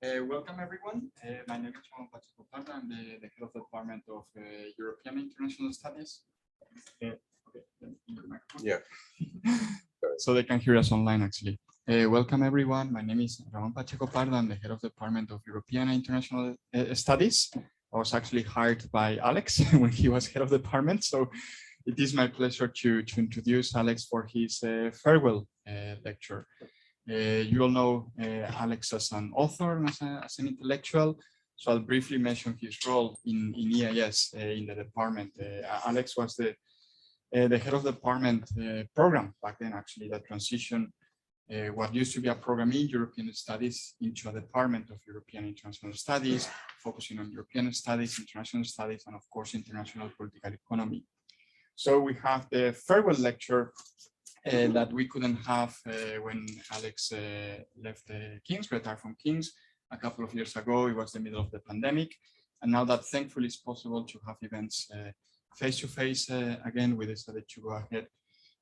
Welcome everyone. My name is Juan Pacheco Parda. I'm the head of the Department of European International Studies. Yeah. So they can hear us online actually. Welcome everyone. My name is Juan Pacheco Parda. I'm the head of the Department of European International Studies. I was actually hired by Alex when he was head of the department. So it is my pleasure to introduce Alex for his farewell lecture. You all know Alex as an author and as an intellectual, so I'll briefly mention his role in EIS in the department. Alex was the head of the department program back then, actually, that transitioned what used to be a program in European Studies into a department of European International Studies, focusing on European Studies, International Studies, and of course, International Political Economy. So we have the farewell lecture that we couldn't have when Alex left King's, retired from King's a couple of years ago. It was the middle of the pandemic. And now that thankfully it's possible to have events face-to-face again, we decided to go ahead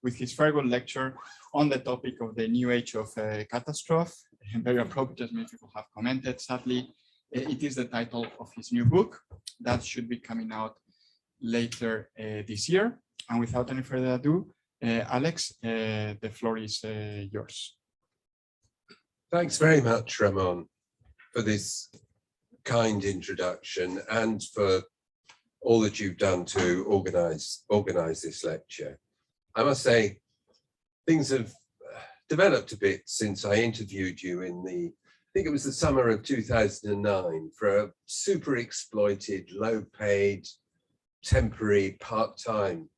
with his farewell lecture on the topic of the new age of catastrophe. Very appropriate, as many people have commented, sadly. It is the title of his new book that should be coming out later this year. And without any further ado, Alex, the floor is yours. Thanks very much, Ramon, for this kind introduction and for all that you've done to organize this lecture. I must say, things have developed a bit since I interviewed you in I think it was the summer of 2009 for a super exploited, low paid, temporary, part-time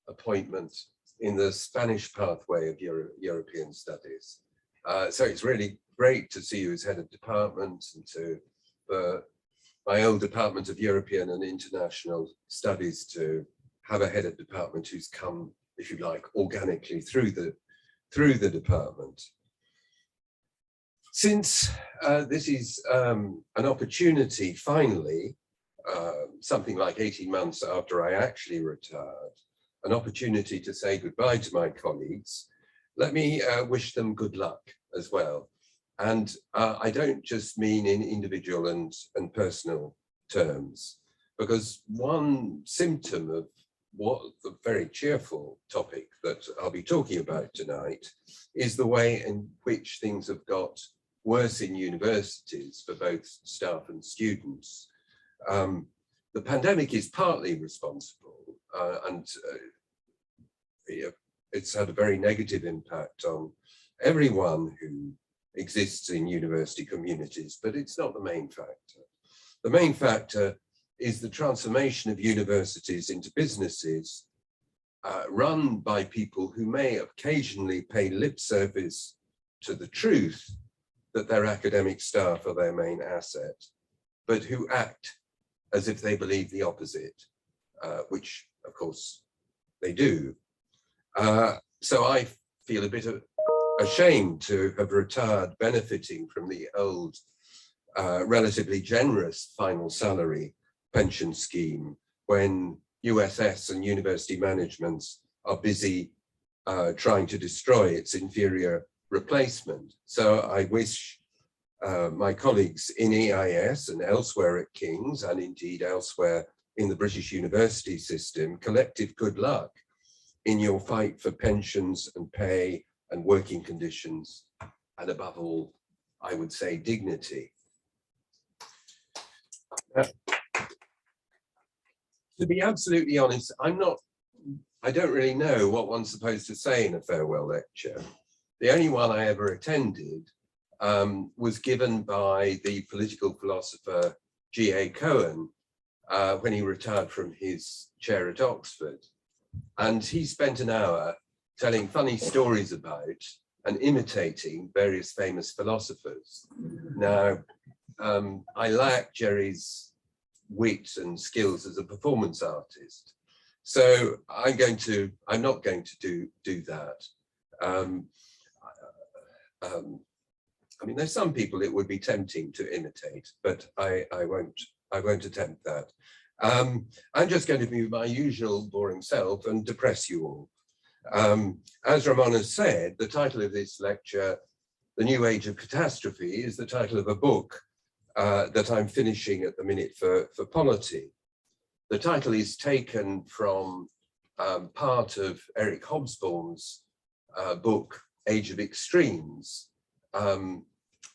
appointment in the Spanish pathway of European studies. So it's really great to see you as head of department and to my old Department of European and International Studies to have a head of department who's come, if you like, organically through the department. Since this is an opportunity, finally, something like 18 months after I actually retired, an opportunity to say goodbye to my colleagues, let me wish them good luck as well. And I don't just mean in individual and personal terms, because one symptom of what the very cheerful topic that I'll be talking about tonight is the way in which things have got worse in universities for both staff and students. The pandemic is partly responsible, and it's had a very negative impact on everyone who exists in university communities, but it's not the main factor. The main factor is the transformation of universities into businesses run by people who may occasionally pay lip service to the truth that their academic staff are their main asset, but who act as if they believe the opposite, which of course they do. So I feel a bit ashamed to have retired benefiting from the old relatively generous final salary pension scheme when USS and university managements are busy trying to destroy its inferior replacement. So I wish my colleagues in EIS and elsewhere at King's, and indeed elsewhere in the British university system, collective good luck in your fight for pensions and pay and working conditions, and above all, I would say dignity. To be absolutely honest, I don't really know what one's supposed to say in a farewell lecture. The only one I ever attended was given by the political philosopher G.A. Cohen when he retired from his chair at Oxford. And he spent an hour telling funny stories about and imitating various famous philosophers. Now, I lack Jerry's wit and skills as a performance artist, so I'm not going to do that. I mean, there's some people it would be tempting to imitate, but I won't attempt that. I'm just going to be my usual boring self and depress you all. As Ramon has said, the title of this lecture, The New Age of Catastrophe, is the title of a book that I'm finishing at the minute for Polity. The title is taken from part of Eric Hobsbawm's book, Age of Extremes,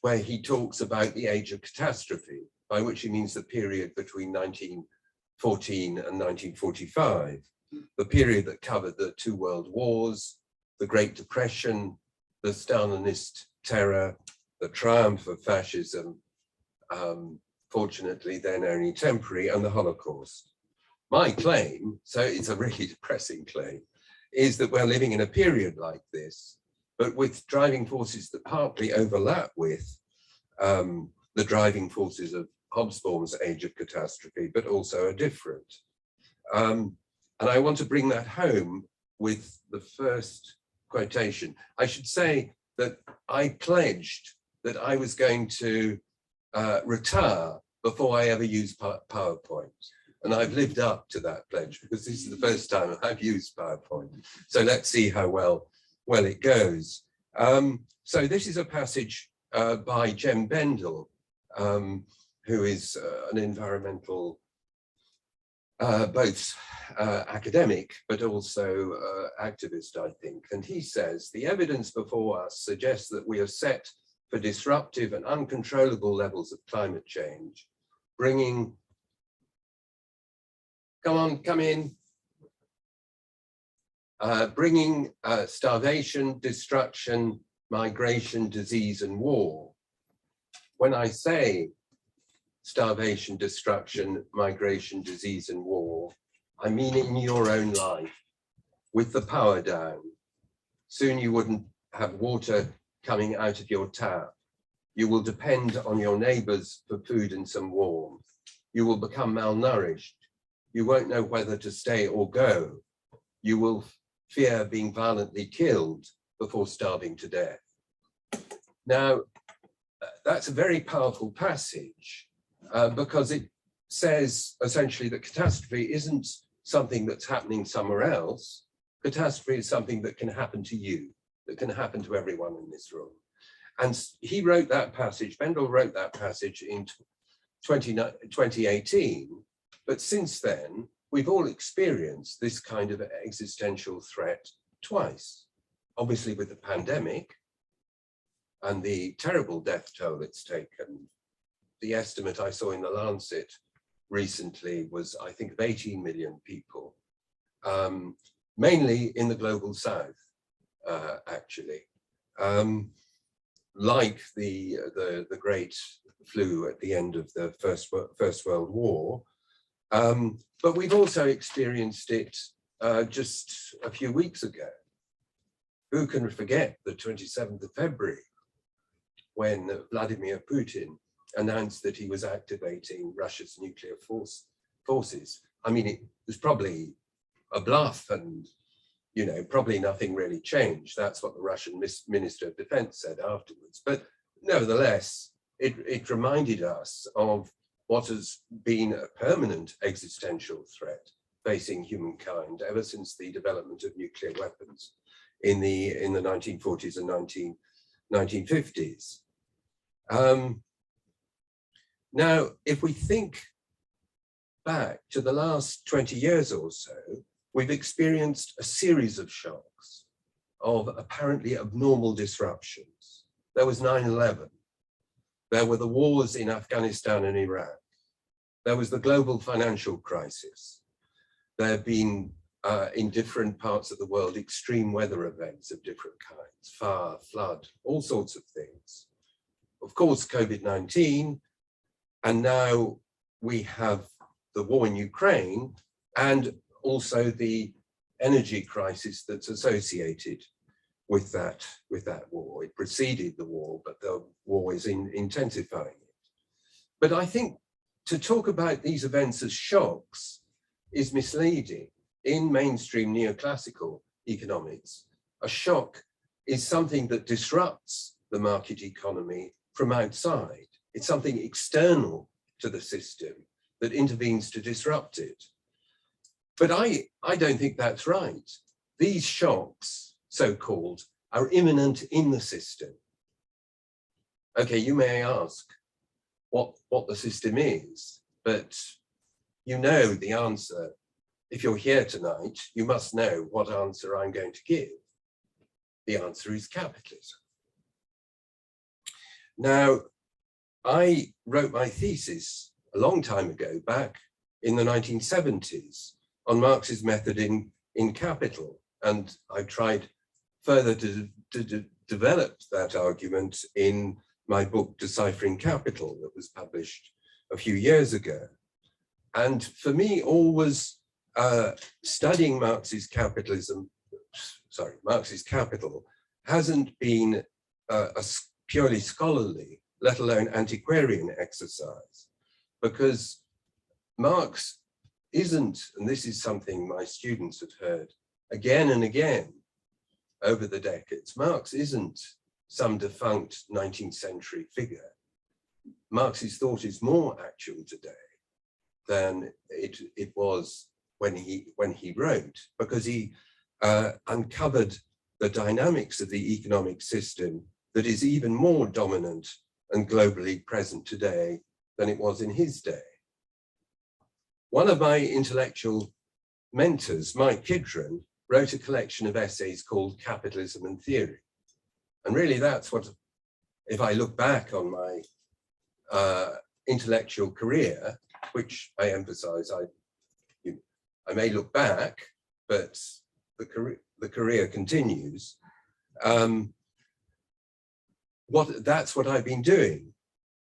where he talks about the age of catastrophe, by which he means the period between 1914 and 1945, the period that covered the two world wars, the Great Depression, the Stalinist terror, the triumph of fascism, fortunately then only temporary, and the Holocaust. My claim, so it's a really depressing claim, is that we're living in a period like this, but with driving forces that partly overlap with the driving forces of Hobsbawm's Age of Catastrophe, but also are different. And I want to bring that home with the first quotation. I should say that I pledged that I was going to retire before I ever used PowerPoint. And I've lived up to that pledge because this is the first time I've used PowerPoint. So let's see how well it goes. So this is a passage by Jem Bendell, who is an environmental, both academic, but also activist, I think. And he says, the evidence before us suggests that we are set for disruptive and uncontrollable levels of climate change, bringing, come in, bringing starvation, destruction, migration, disease, and war. When I say starvation, destruction, migration, disease, and war, I mean in your own life, with the power down. Soon you wouldn't have water coming out of your tap. You will depend on your neighbors for food and some warmth. You will become malnourished. You won't know whether to stay or go. You will fear being violently killed before starving to death. Now, that's a very powerful passage because it says essentially that catastrophe isn't something that's happening somewhere else. Catastrophe is something that can happen to you, that can happen to everyone in this room. And he wrote that passage, Bendell wrote that passage in 2018, but since then, we've all experienced this kind of existential threat twice. Obviously with the pandemic and the terrible death toll it's taken. The estimate I saw in the Lancet recently was, I think, of 18 million people, mainly in the global south, actually. Like the great flu at the end of the First World War. But we've also experienced it just a few weeks ago. Who can forget the 27th of February, when Vladimir Putin announced that he was activating Russia's nuclear forces. I mean, it was probably a bluff and, you know, probably nothing really changed. That's what the Russian Minister of Defense said afterwards. But nevertheless, it reminded us of what has been a permanent existential threat facing humankind ever since the development of nuclear weapons in the 1940s and 1950s. Now, if we think back to the last 20 years or so, we've experienced a series of shocks of apparently abnormal disruptions. There was 9/11. There were the wars in Afghanistan and Iraq. There was the global financial crisis. There have been, in different parts of the world, extreme weather events of different kinds, fire, flood, all sorts of things. Of course, COVID-19, and now we have the war in Ukraine and also the energy crisis that's associated with that war. It preceded the war, but the war is intensifying it. But I think to talk about these events as shocks is misleading. In mainstream neoclassical economics, a shock is something that disrupts the market economy from outside. It's something external to the system that intervenes to disrupt it. But I don't think that's right. These shocks, so-called, are imminent in the system. Okay, you may ask, what the system is, but you know the answer. If you're here tonight, you must know what answer I'm going to give. The answer is capitalism. Now, I wrote my thesis a long time ago, back in the 1970s, on Marx's method in Capital, and I tried further to develop that argument in my book, Deciphering Capital, that was published a few years ago. And for me, always studying Marx's Capital hasn't been a purely scholarly, let alone antiquarian exercise, because Marx isn't, and this is something my students have heard again and again over the decades, Marx isn't some defunct 19th century figure. Marx's thought is more actual today than it was when he wrote, because he uncovered the dynamics of the economic system that is even more dominant and globally present today than it was in his day. One of my intellectual mentors, Mike Kidron, wrote a collection of essays called Capitalism and Theory. And really that's what, if I look back on my intellectual career, which I emphasize, I may look back, but the career continues. That's what I've been doing,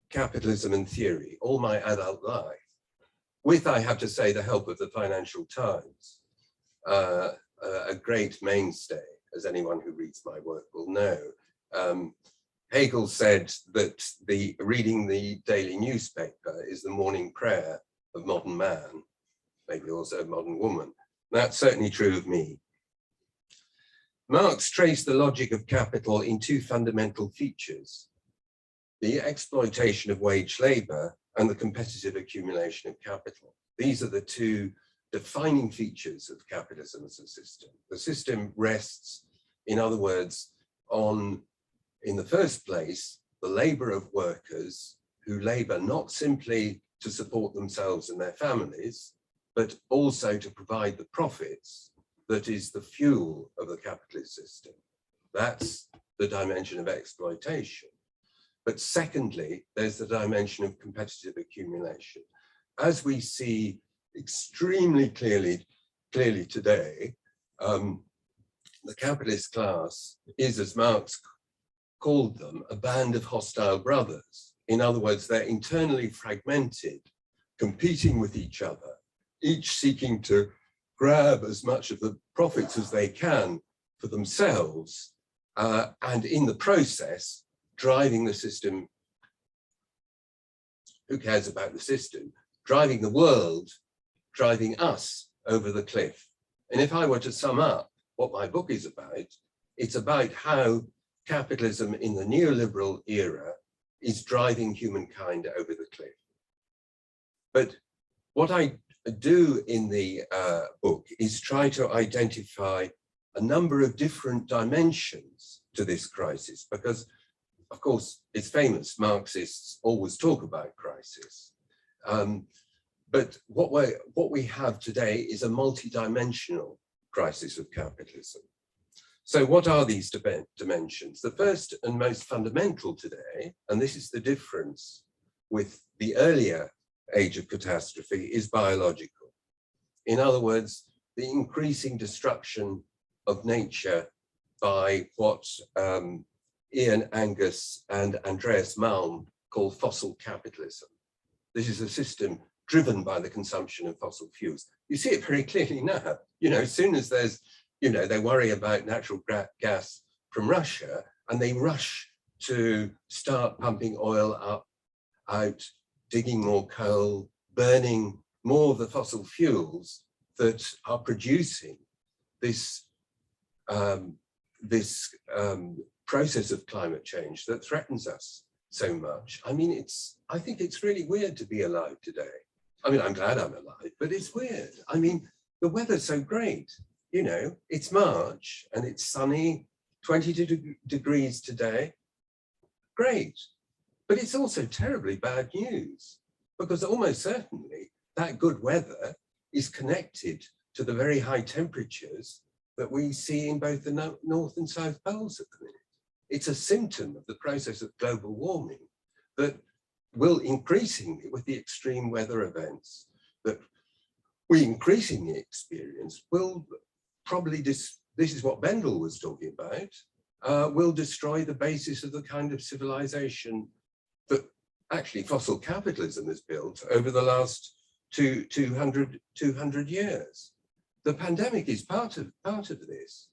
capitalism and theory, all my adult life, with, I have to say, the help of the Financial Times, a great mainstay, as anyone who reads my work will know. Hegel said that reading the daily newspaper is the morning prayer of modern man, maybe also modern woman. That's certainly true of me. Marx traced the logic of capital in two fundamental features: the exploitation of wage labor and the competitive accumulation of capital. These are the two defining features of capitalism as a system. The system rests, in other words, on, in the first place, the labor of workers who labor not simply to support themselves and their families, but also to provide the profits that is the fuel of the capitalist system. That's the dimension of exploitation. But secondly, there's the dimension of competitive accumulation. As we see extremely clearly today, the capitalist class is, as Marx called them, a band of hostile brothers. In other words, they're internally fragmented, competing with each other, each seeking to grab as much of the profits as they can for themselves, and in the process, driving the system. Who cares about the system? Driving the world, driving us over the cliff. And if I were to sum up what my book is about, it's about how capitalism in the neoliberal era is driving humankind over the cliff. But what I do in the book is try to identify a number of different dimensions to this crisis, because of course it's famous, Marxists always talk about crisis. But what we have today is a multi-dimensional crisis of capitalism. So what are these dimensions? The first and most fundamental today, and this is the difference with the earlier age of catastrophe, is biological. In other words, the increasing destruction of nature by what Ian Angus and Andreas Malm call fossil capitalism. This is a system driven by the consumption of fossil fuels. You see it very clearly now. You know, as soon as there's, you know, they worry about natural gas from Russia and they rush to start pumping oil out, digging more coal, burning more of the fossil fuels that are producing this process of climate change that threatens us so much. I mean, I think it's really weird to be alive today. I mean, I'm glad I'm alive, but it's weird. I mean, the weather's so great, you know, it's March and it's sunny, 22 degrees today. Great. But it's also terribly bad news, because almost certainly that good weather is connected to the very high temperatures that we see in both the North and South Poles at the minute. It's a symptom of the process of global warming that will increasingly, with the extreme weather events that we increasingly experience, will probably, this is what Bendel was talking about, will destroy the basis of the kind of civilization that actually fossil capitalism has built over the last 200 years. The pandemic is part of this.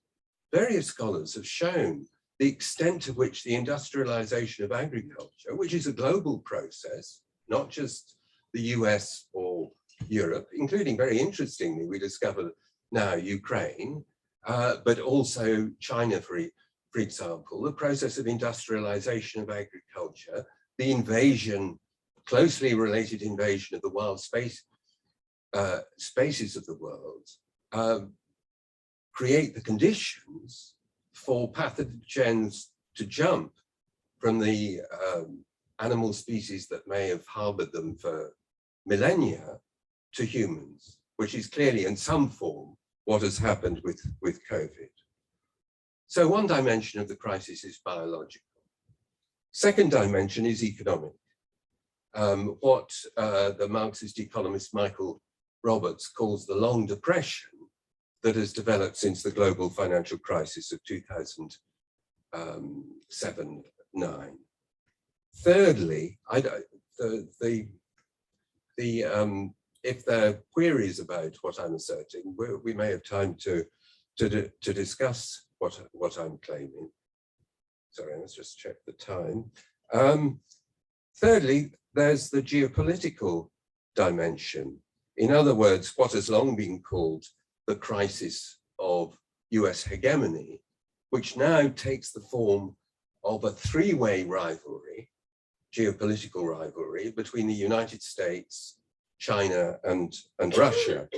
Various scholars have shown the extent to which the industrialization of agriculture, which is a global process, not just the US or Europe, including, very interestingly, we discover now Ukraine, but also China, for example, the process of industrialization of agriculture, the invasion, closely related invasion of the wild spaces of the world, create the conditions for pathogens to jump from the animal species that may have harbored them for millennia to humans, which is clearly in some form what has happened with COVID. So one dimension of the crisis is biological. Second dimension is economic. What the Marxist economist Michael Roberts calls the long depression that has developed since the global financial crisis of 2007-9. Thirdly, if there are queries about what I'm asserting, we may have time to discuss what I'm claiming. Sorry, let's just check the time. Thirdly, there's the geopolitical dimension. In other words, what has long been called the crisis of US hegemony, which now takes the form of a three-way rivalry, geopolitical rivalry between the United States, China, and Russia.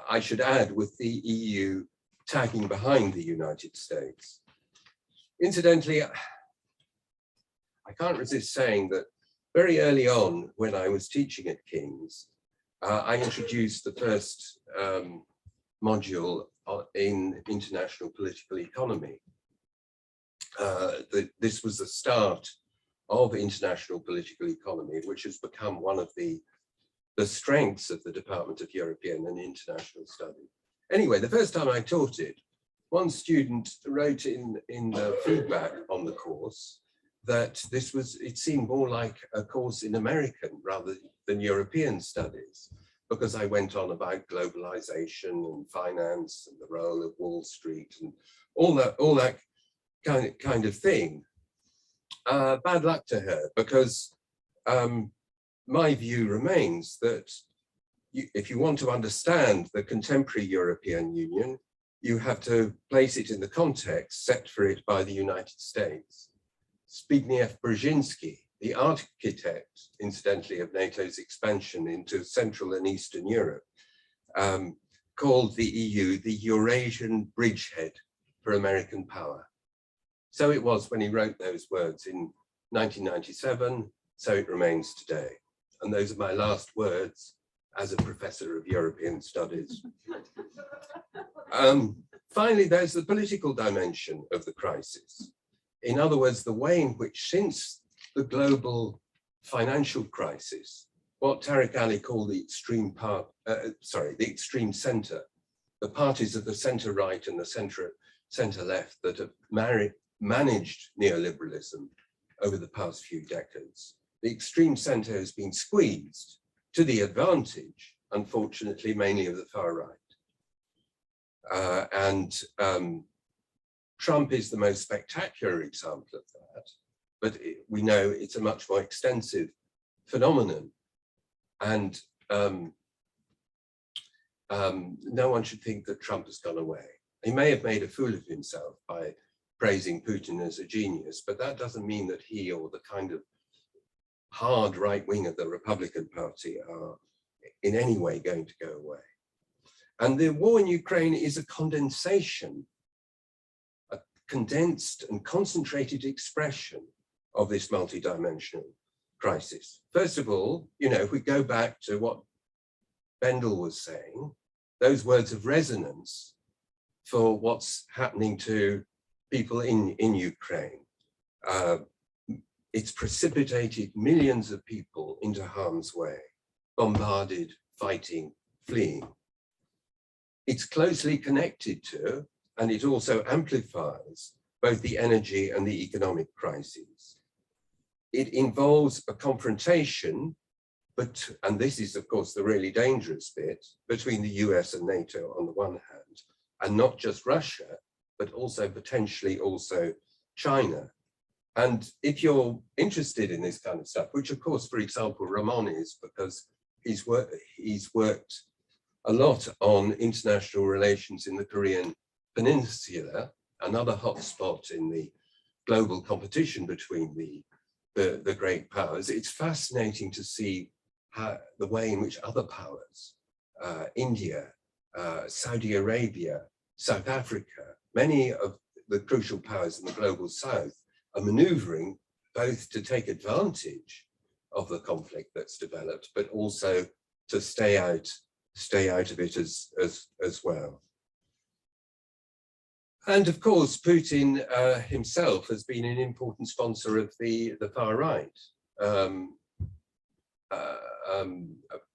I should add, with the EU tagging behind the United States. Incidentally, I can't resist saying that very early on, when I was teaching at King's, I introduced the first module in international political economy. This was the start of international political economy, which has become one of the strengths of the Department of European and International Studies. Anyway, the first time I taught it, one student wrote in the feedback on the course that it seemed more like a course in American rather than European studies, because I went on about globalization and finance and the role of Wall Street and all that kind of thing. Bad luck to her, because my view remains that if you want to understand the contemporary European Union, you have to place it in the context set for it by the United States. Zbigniew Brzezinski, the architect, incidentally, of NATO's expansion into Central and Eastern Europe, called the EU the Eurasian bridgehead for American power. So it was when he wrote those words in 1997, so it remains today. And those are my last words as a professor of European studies. Finally, there's the political dimension of the crisis. In other words, the way in which, since the global financial crisis, what Tariq Ali called the extreme center, the parties of the center right and the center left that have managed neoliberalism over the past few decades, the extreme center has been squeezed to the advantage, unfortunately, mainly of the far right. Trump is the most spectacular example of that, but we know it's a much more extensive phenomenon. And no one should think that Trump has gone away. He may have made a fool of himself by praising Putin as a genius, but that doesn't mean that he or the kind of hard right wing of the Republican Party are in any way going to go away. And the war in Ukraine is a condensation, a condensed and concentrated expression of this multidimensional crisis. First of all, if we go back to what Bendel was saying, those words of resonance for what's happening to people in Ukraine. It's precipitated millions of people into harm's way, bombarded, fighting, fleeing. It's closely connected to, and it also amplifies, both the energy and the economic crises. It involves a confrontation, and this is of course the really dangerous bit, between the US and NATO on the one hand, and not just Russia, but also potentially also China. And if you're interested in this kind of stuff, which of course, for example, Ramon is, because he's worked a lot on international relations in the Korean Peninsula, another hotspot in the global competition between the great powers. It's fascinating to see how, the way in which other powers, India, Saudi Arabia, South Africa, many of the crucial powers in the global south are maneuvering both to take advantage of the conflict that's developed, but also to stay out of it as well. And of course, Putin himself has been an important sponsor of the far right.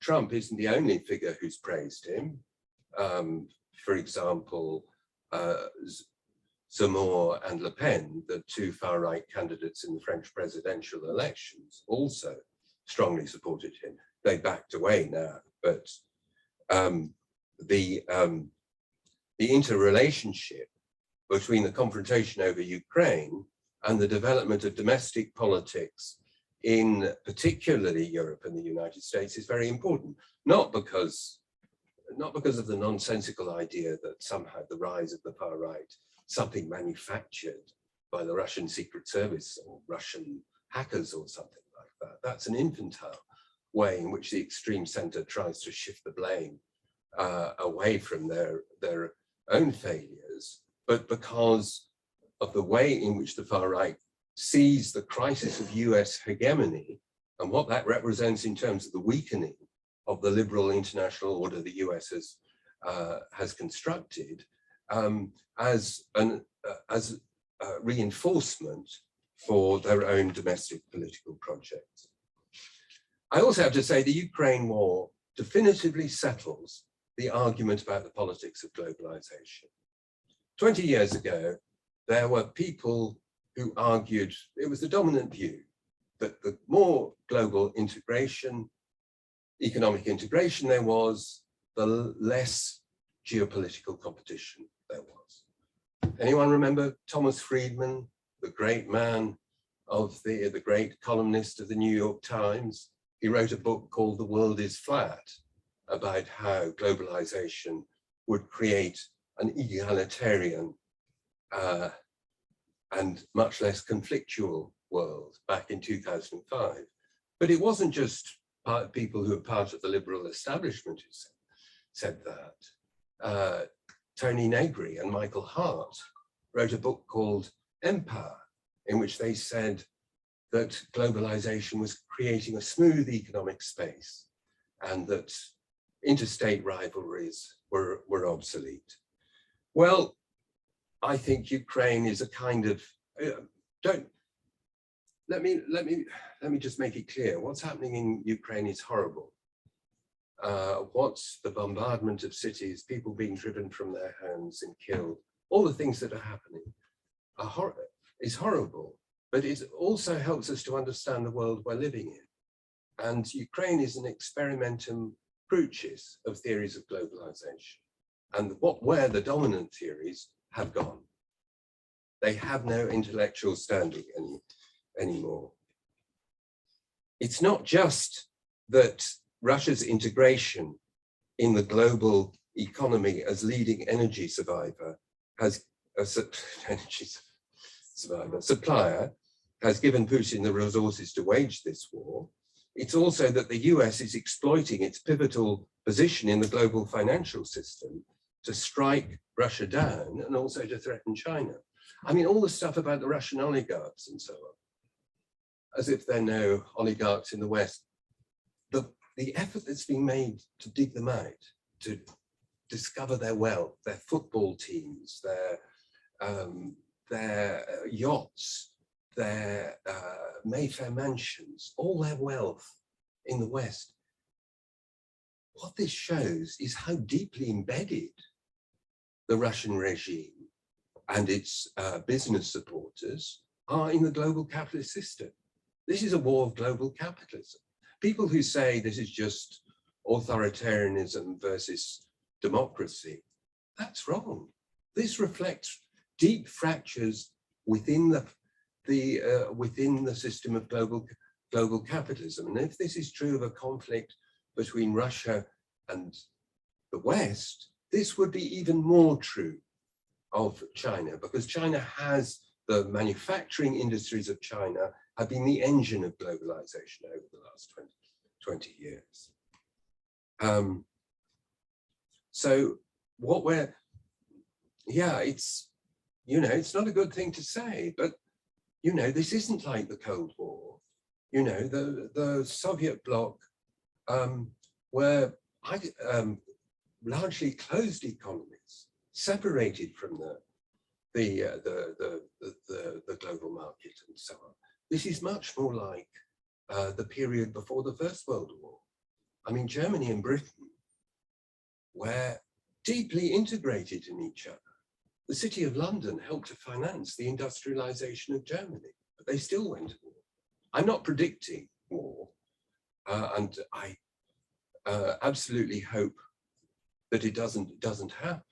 Trump isn't the only figure who's praised him. For example, Zemmour and Le Pen, the two far-right candidates in the French presidential elections, also strongly supported him. They backed away now, but the interrelationship between the confrontation over Ukraine and the development of domestic politics in particularly Europe and the United States is very important, not because of the nonsensical idea that somehow the rise of the far right, something manufactured by the Russian Secret Service or Russian hackers or something like that. That's an infantile way in which the extreme center tries to shift the blame away from their own failures, but because of the way in which the far right sees the crisis of US hegemony and what that represents in terms of the weakening of the liberal international order the US has constructed, as a reinforcement for their own domestic political projects. I also have to say the Ukraine war definitively settles the argument about the politics of globalization. 20 years ago, there were people who argued, it was the dominant view, that the more global integration, economic integration there was, the less geopolitical competition there was. Anyone remember Thomas Friedman, the great man of the great columnist of the New York Times? He wrote a book called The World is Flat, about how globalization would create an egalitarian and much less conflictual world back in 2005. But it wasn't just people who are part of the liberal establishment who said that. Tony Negri and Michael Hart wrote a book called Empire, in which they said that globalization was creating a smooth economic space and that interstate rivalries were obsolete. Well, I think Ukraine is a kind of, let me just make it clear. What's happening in Ukraine is horrible. What's the bombardment of cities, people being driven from their homes and killed, all the things that are happening is horrible, but it also helps us to understand the world we're living in. And Ukraine is an experimentum crucis of theories of globalization, and where the dominant theories have gone. They have no intellectual standing anymore. It's not just that Russia's integration in the global economy as leading energy survivor supplier has given Putin the resources to wage this war. It's also that the US is exploiting its pivotal position in the global financial system to strike Russia down and also to threaten China. I mean, all the stuff about the Russian oligarchs and so on. as if there are no oligarchs in the West. The effort that's being made to dig them out, to discover their wealth, their football teams, their yachts, their Mayfair mansions, all their wealth in the West. What this shows is how deeply embedded the Russian regime and its business supporters are in the global capitalist system. This is a war of global capitalism. People who say this is just authoritarianism versus democracy, that's wrong. This reflects deep fractures within the system of global capitalism. And if this is true of a conflict between Russia and the West, this would be even more true of China, because China has the manufacturing industries of China have been the engine of globalization over the last 20 years. So what it's, it's not a good thing to say, but, this isn't like the Cold War. The Soviet bloc were largely closed economies, separated from the global market and so on. This is much more like the period before the First World War. I mean, Germany and Britain were deeply integrated in each other. The City of London helped to finance the industrialization of Germany, but they still went to war. I'm not predicting war, and I absolutely hope that it doesn't happen.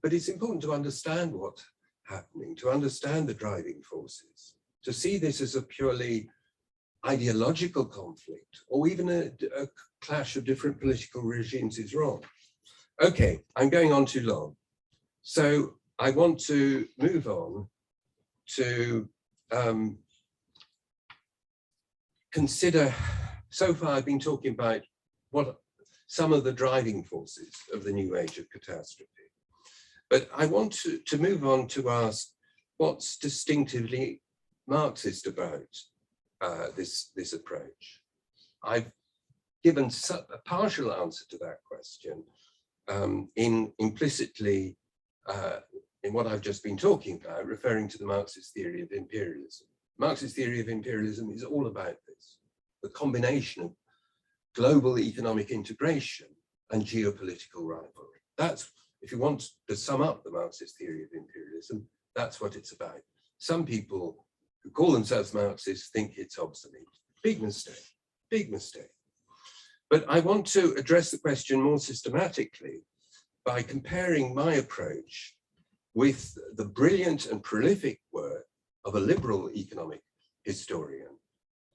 But it's important to understand what's happening, to understand the driving forces, to see this as a purely ideological conflict, or even a clash of different political regimes is wrong. Okay, I'm going on too long. So I want to move on to consider, so far I've been talking about what some of the driving forces of the new age of catastrophe. But I want to move on to ask what's distinctively Marxist about this approach. I've given a partial answer to that question implicitly in what I've just been talking about, referring to the Marxist theory of imperialism. Marxist theory of imperialism is all about this, the combination of global economic integration and geopolitical rivalry. That's, if you want to sum up the Marxist theory of imperialism, that's what it's about. Some people who call themselves Marxists think it's obsolete. Big mistake, big mistake. But I want to address the question more systematically by comparing my approach with the brilliant and prolific work of a liberal economic historian,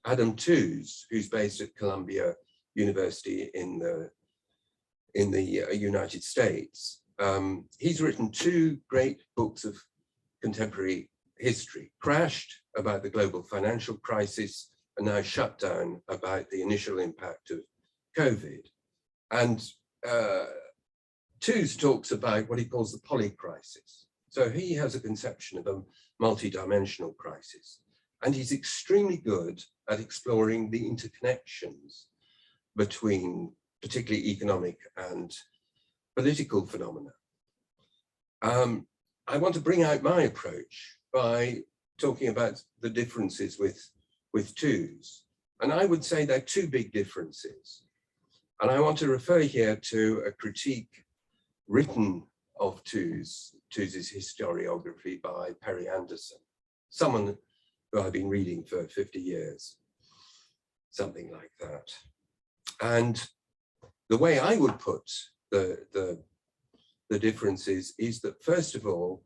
Adam Tooze, who's based at Columbia University in the United States. He's written two great books of contemporary history, Crashed, about the global financial crisis, and now Shut Down, about the initial impact of COVID. And Tooze talks about what he calls the polycrisis. So he has a conception of a multi-dimensional crisis, and he's extremely good at exploring the interconnections between particularly economic and political phenomena. I want to bring out my approach by talking about the differences with Tooze. And I would say there are two big differences. And I want to refer here to a critique written of Tooze's historiography by Perry Anderson, someone who I've been reading for 50 years, something like that. And the way I would put the differences is that, first of all,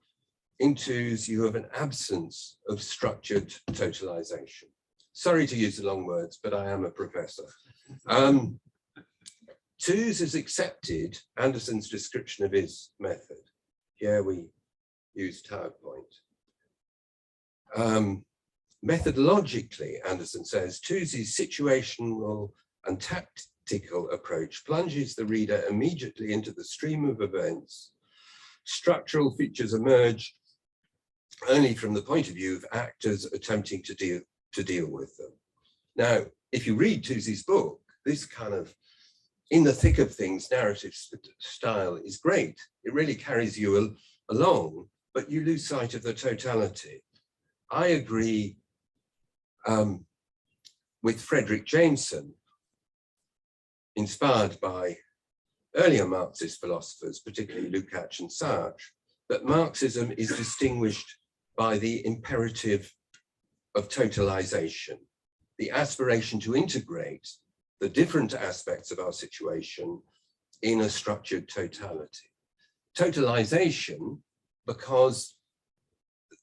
in Tooze, you have an absence of structured totalization. Sorry to use the long words, but I am a professor. Tooze has accepted Anderson's description of his method. Here we use PowerPoint. Methodologically, Anderson says, Tooze's situational and tactical approach plunges the reader immediately into the stream of events. Structural features emerge only from the point of view of actors attempting to to deal with them. Now, if you read Tousy's book, this kind of in the thick of things narrative style is great. It really carries you along, but you lose sight of the totality. I agree with Frederick Jameson, inspired by earlier Marxist philosophers, particularly Lukács and Sartre, that Marxism is distinguished by the imperative of totalization, the aspiration to integrate the different aspects of our situation in a structured totality. Totalization, because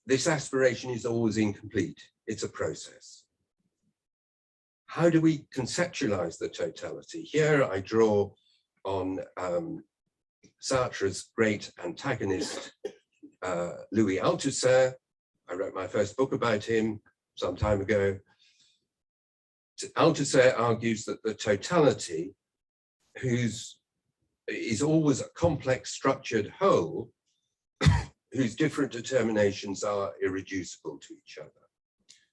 this aspiration is always incomplete, it's a process. How do we conceptualize the totality? Here I draw on Sartre's great antagonist, Louis Althusser. I wrote my first book about him some time ago. Althusser argues that the totality, is always a complex structured whole, whose different determinations are irreducible to each other.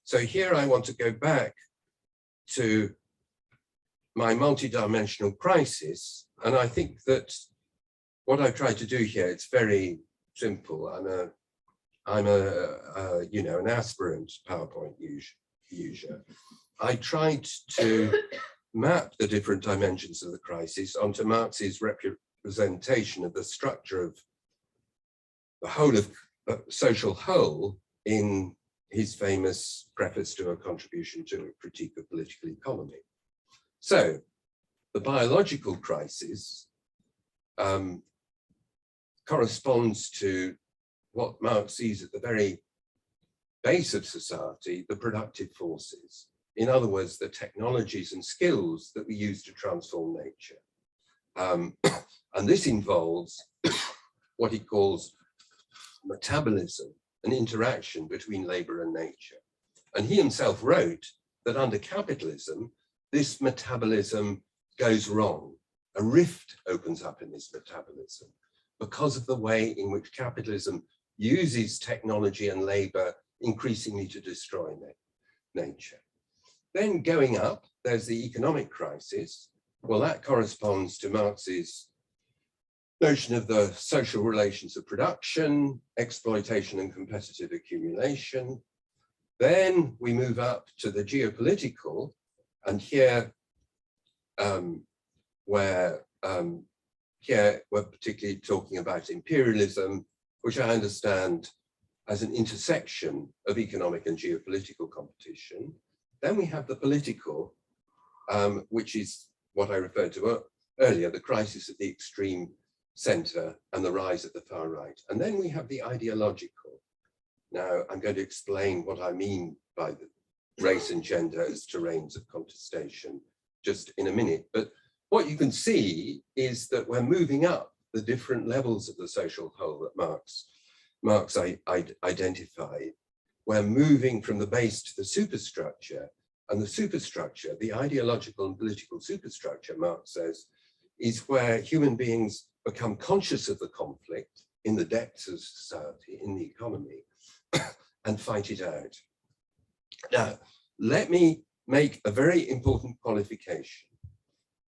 So here I want to go back to my multidimensional crisis, and I think that what I've tried to do here, it's very simple. I'm an aspirant PowerPoint user. I tried to map the different dimensions of the crisis onto Marx's representation of the structure of the whole of social whole in his famous preface to a contribution to a critique of political economy. So the biological crisis corresponds to what Marx sees at the very base of society, the productive forces. In other words, the technologies and skills that we use to transform nature. And this involves what he calls metabolism, an interaction between labor and nature. And he himself wrote that under capitalism, this metabolism goes wrong. A rift opens up in this metabolism because of the way in which capitalism uses technology and labor increasingly to destroy nature. Then going up, there's the economic crisis. Well, that corresponds to Marx's notion of the social relations of production, exploitation and competitive accumulation. Then we move up to the geopolitical, and here we're particularly talking about imperialism, which I understand as an intersection of economic and geopolitical competition. Then we have the political, which is what I referred to earlier, the crisis at the extreme center and the rise at the far right. And then we have the ideological. Now, I'm going to explain what I mean by the race and gender as terrains of contestation just in a minute. But what you can see is that we're moving up the different levels of the social whole that Marx identified. We're moving from the base to the superstructure, and the superstructure, the ideological and political superstructure, Marx says, is where human beings become conscious of the conflict in the depths of society, in the economy, and fight it out. Now, let me make a very important qualification.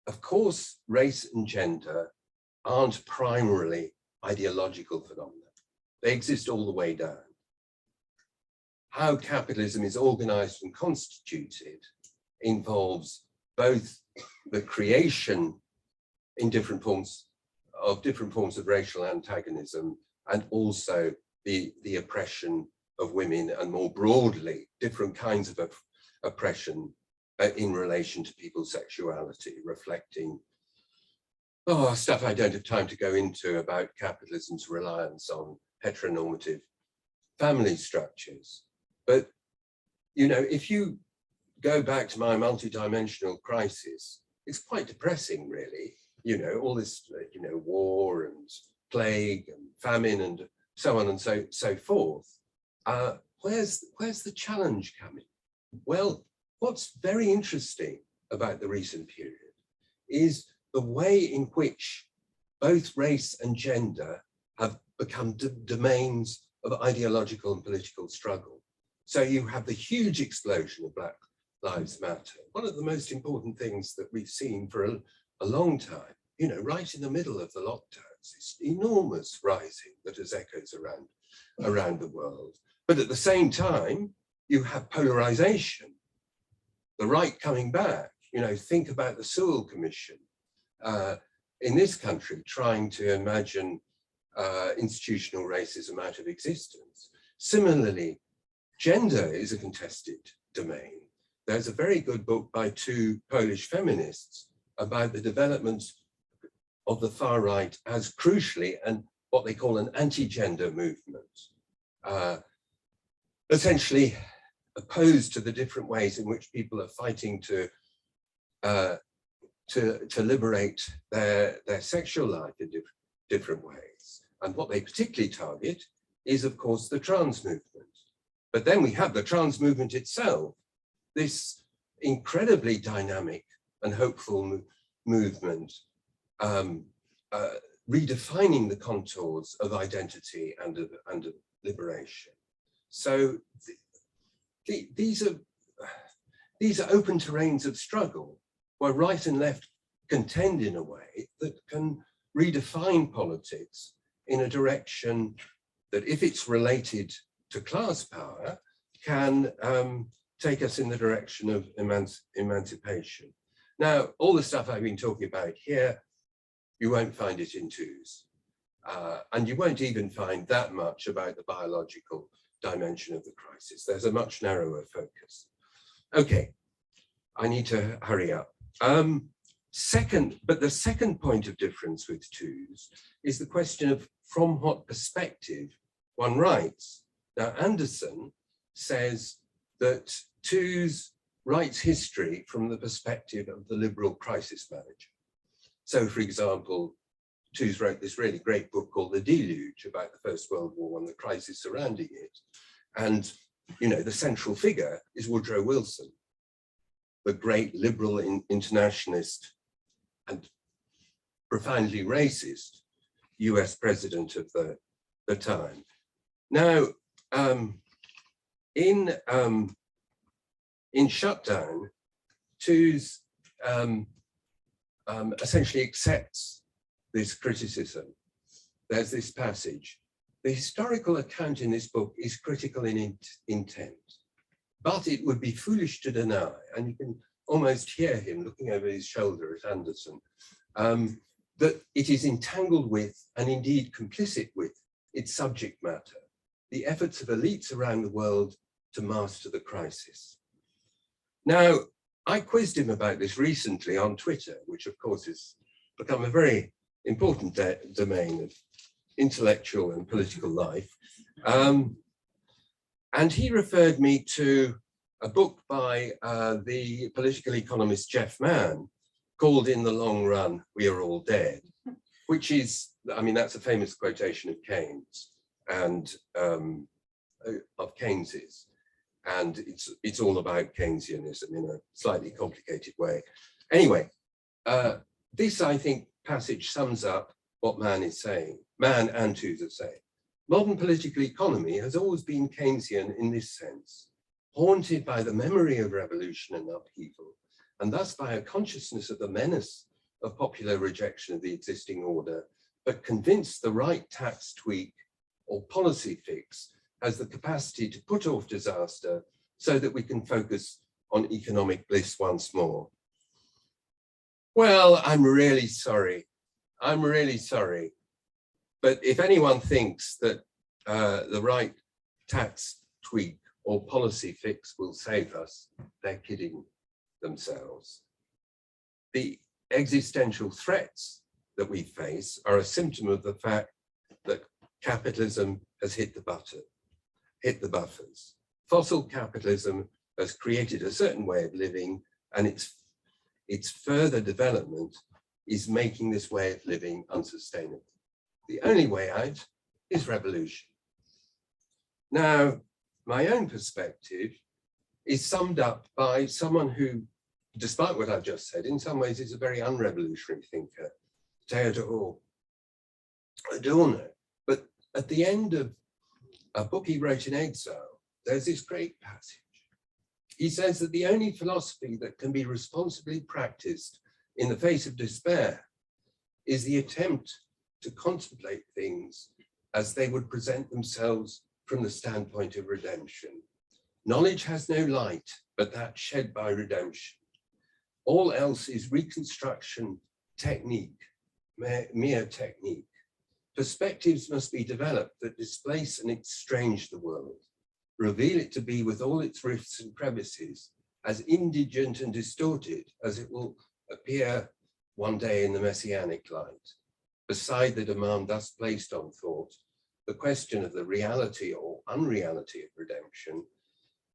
Of course, race and gender aren't primarily ideological phenomena. They exist all the way down. How capitalism is organized and constituted involves both the creation in different forms of racial antagonism, and also the oppression of women, and more broadly, different kinds of oppression in relation to people's sexuality, reflecting stuff I don't have time to go into about capitalism's reliance on heteronormative family structures. But, if you go back to my multidimensional crisis, it's quite depressing, really. All this, war and plague and famine and so on and so forth. Where's the challenge coming? Well, what's very interesting about the recent period is the way in which both race and gender have become domains of ideological and political struggle. So you have the huge explosion of Black Lives Matter, one of the most important things that we've seen for a long time, you know, right in the middle of the lockdowns, this enormous rising that has echoes around the world. But at the same time, you have polarization, the right coming back. You know, think about the Sewell Commission in this country trying to imagine institutional racism out of existence. Similarly, gender is a contested domain. There's a very good book by two Polish feminists about the development of the far right as crucially and what they call an anti-gender movement, essentially opposed to the different ways in which people are fighting to liberate their sexual life in different ways. And what they particularly target is, of course, the trans movement. But then we have the trans movement itself, this incredibly dynamic and hopeful movement, redefining the contours of identity and of liberation. So these are open terrains of struggle where right and left contend in a way that can redefine politics in a direction that, if it's related to class power, can take us in the direction of emancipation. Now, all the stuff I've been talking about here, you won't find it in twos. And you won't even find that much about the biological dimension of the crisis. There's a much narrower focus. Okay, I need to hurry up. The second point of difference with twos is the question of from what perspective one writes. Now, Anderson says that twos writes history from the perspective of the liberal crisis manager. So, for example, Twos wrote this really great book called The Deluge about the First World War and the crisis surrounding it. And, you know, the central figure is Woodrow Wilson, the great liberal internationalist and profoundly racist US president of the time. Now, in Shutdown, Twos essentially accepts this criticism. There's this passage. The historical account in this book is critical in intent, but it would be foolish to deny, and you can almost hear him looking over his shoulder at Anderson, that it is entangled with, and indeed complicit with, its subject matter, the efforts of elites around the world to master the crisis. Now, I quizzed him about this recently on Twitter, which of course has become a very important domain of intellectual and political life. And he referred me to a book by the political economist Jeff Mann called In the Long Run, We Are All Dead, which is, I mean, that's a famous quotation of Keynes and of Keynes's. And it's all about Keynesianism in a slightly complicated way. Anyway, this, I think, passage sums up what Mann is saying, Mann and Twos are saying. Modern political economy has always been Keynesian in this sense, haunted by the memory of revolution and upheaval, and thus by a consciousness of the menace of popular rejection of the existing order, but convinced the right tax tweak or policy fix has the capacity to put off disaster so that we can focus on economic bliss once more. Well, I'm really sorry. I'm really sorry. But if anyone thinks that the right tax tweak or policy fix will save us, they're kidding themselves. The existential threats that we face are a symptom of the fact that capitalism has hit the buffers. Fossil capitalism has created a certain way of living, and its further development is making this way of living unsustainable. The only way out is revolution. Now, my own perspective is summed up by someone who, despite what I've just said, in some ways is a very unrevolutionary thinker, Theodor Adorno. But at the end of a book he wrote in exile, there's this great passage. He says that the only philosophy that can be responsibly practiced in the face of despair is the attempt to contemplate things as they would present themselves from the standpoint of redemption. Knowledge has no light but that shed by redemption. All else is reconstruction technique, mere technique. Perspectives must be developed that displace and estrange the world, reveal it to be with all its rifts and crevices, as indigent and distorted as it will appear one day in the messianic light. Beside the demand thus placed on thought, the question of the reality or unreality of redemption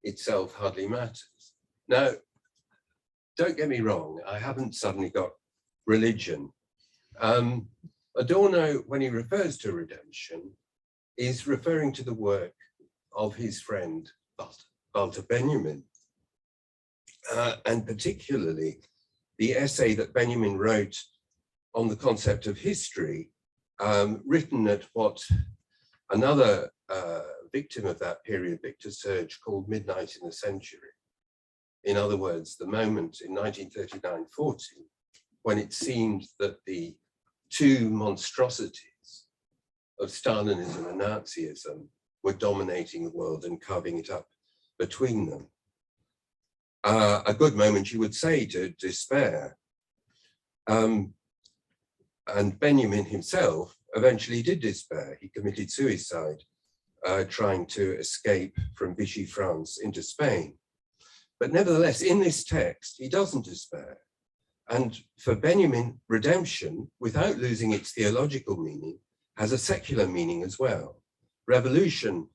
itself hardly matters. Now, don't get me wrong, I haven't suddenly got religion. Adorno, when he refers to redemption, is referring to the work of his friend Walter Benjamin, and particularly the essay that Benjamin wrote on the concept of history, written at what another victim of that period, Victor Serge, called Midnight in the Century. In other words, the moment in 1939-40, when it seemed that the two monstrosities of Stalinism and Nazism were dominating the world and carving it up between them. A good moment, you would say, to despair. And Benjamin himself eventually did despair. He committed suicide, trying to escape from Vichy France into Spain. But nevertheless, in this text, he doesn't despair. And for Benjamin, redemption, without losing its theological meaning, has a secular meaning as well. Revolution,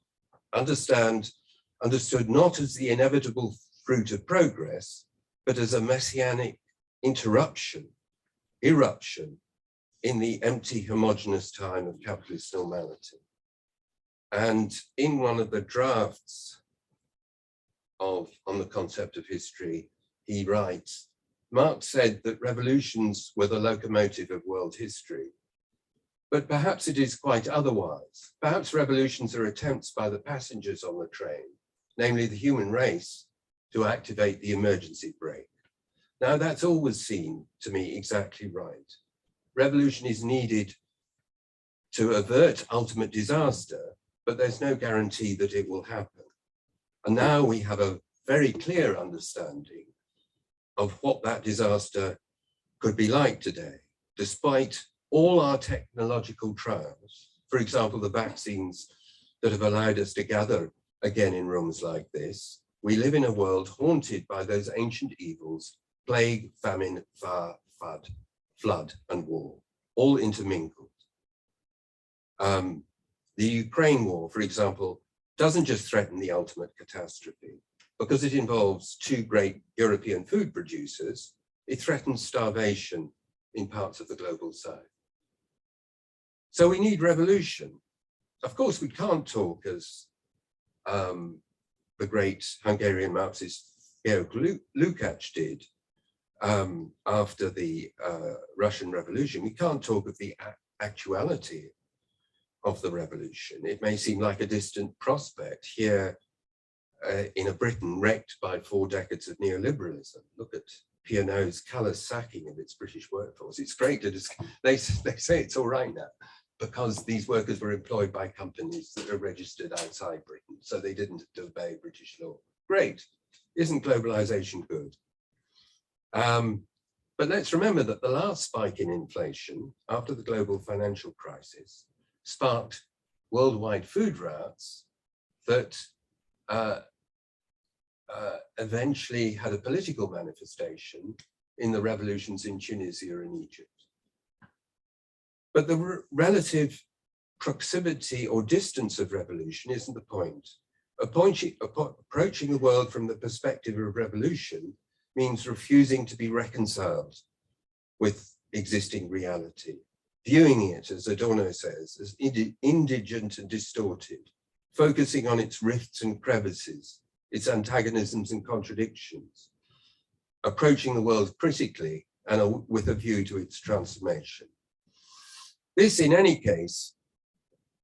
understood not as the inevitable fruit of progress, but as a messianic eruption in the empty, homogeneous time of capitalist normality. And in one of the drafts on the concept of history, he writes, Marx said that revolutions were the locomotive of world history, but perhaps it is quite otherwise. Perhaps revolutions are attempts by the passengers on the train, namely the human race, to activate the emergency brake. Now that's always seemed to me exactly right. Revolution is needed to avert ultimate disaster, but there's no guarantee that it will happen. And now we have a very clear understanding of what that disaster could be like today, despite all our technological trials. For example, the vaccines that have allowed us to gather again in rooms like this. We live in a world haunted by those ancient evils, plague, famine, flood, and war, all intermingled. The Ukraine war, for example, doesn't just threaten the ultimate catastrophe. Because it involves two great European food producers, it threatens starvation in parts of the global south. So we need revolution. Of course, we can't talk as the great Hungarian Marxist Georg Lukács did after the Russian Revolution. We can't talk of the actuality of the revolution. It may seem like a distant prospect here in a Britain wrecked by 4 decades of neoliberalism. Look at P&O's callous sacking of its British workforce. It's great to they say it's all right now because these workers were employed by companies that are registered outside Britain, so they didn't obey British law. Great. Isn't globalization good? But let's remember that the last spike in inflation after the global financial crisis sparked worldwide food riots that eventually had a political manifestation in the revolutions in Tunisia and Egypt. But the relative proximity or distance of revolution isn't the point. Approaching the world from the perspective of revolution means refusing to be reconciled with existing reality, viewing it, as Adorno says, as indigent and distorted, focusing on its rifts and crevices, its antagonisms and contradictions, approaching the world critically and with a view to its transformation. This, in any case,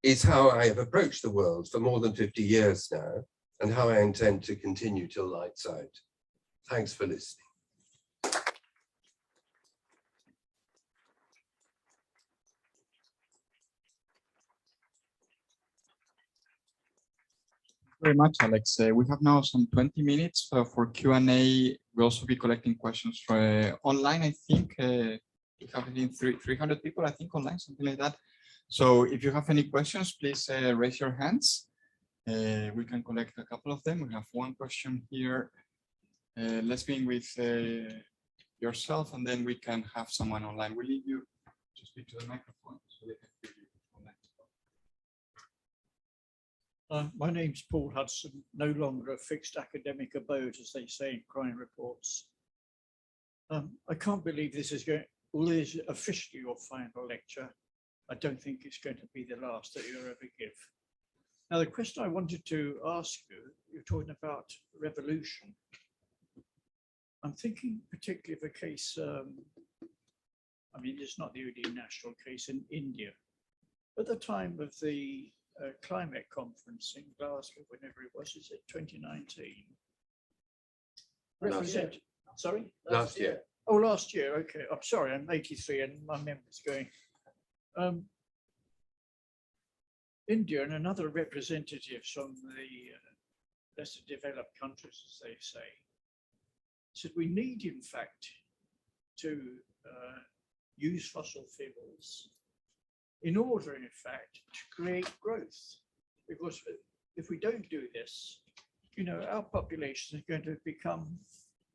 is how I have approached the world for more than 50 years now, and how I intend to continue till lights out. Thanks for listening. Very much, Alex. We have now some 20 minutes for Q&A. We'll also be collecting questions for online. I think we have 300 people, I think, online, something like that. So if you have any questions, please raise your hands. We can collect a couple of them. We have one question here. Let's begin with yourself, and then we can have someone online. We'll leave you to speak to the microphone so they can hear you online. My name's Paul Hudson, no longer a fixed academic abode, as they say in crime reports. I can't believe this is going, although this is officially your final lecture, I don't think it's going to be the last that you'll ever give. Now, the question I wanted to ask you, you're talking about revolution. I'm thinking particularly of a case, I mean, it's not the only national case in India. At the time of the climate conference in Glasgow, whenever it was, is it 2019? Sorry? Last year. Oh, last year, okay. I'm sorry, I'm 83 and my memory's going. India and another representatives from the lesser developed countries, as they say, said we need, in fact, to use fossil fuels in order, in fact, to create growth. Because if we don't do this, you know, our population is going to become